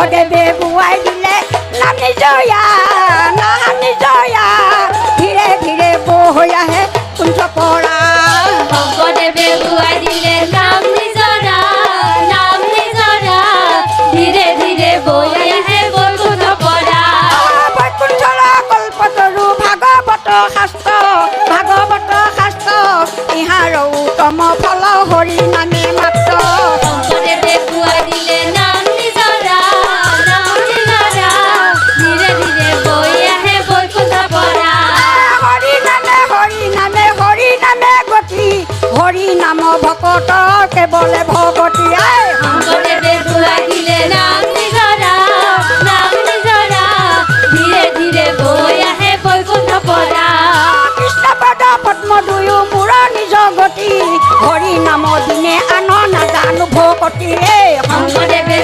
শংকৰদেৱে বোৱাই দিলে নাম নিজয়া নাম নিজয়া ধীৰে ধীৰে বৈ আহে কুঞ্জ পৰা শংকৰদেৱে বোৱাই দিলে নাম নিজৰা ধীৰে ধীৰে বৈ আহে বৈকুণ্ঠ পৰা বৈকুণ্ঠৰ কল্পতৰু ভাগৱত শাস্ত্ৰ ইহাৰ উত্তম ফল হৰি নামে মাত্ৰ শংকৰদেৱে বোৱাই দিলে নাম নিজৰা ধীৰে ধীৰে বৈ আহে বৈকুণ্ঠ পৰা হৰি নামে গতি হৰি নাম ভকত কেৱলে ভগতি শংকৰদেৱে বোৱাই দিলে নাম নিজৰা ধীৰে ধীৰে বৈ আহে বৈকুণ্ঠ পৰা কৃষ্ণ পদ পদ্ম দুয়ো মোৰ নিজ গতি হৰি নাম দিনে আন নাজানো ভকতি শংকৰদেৱে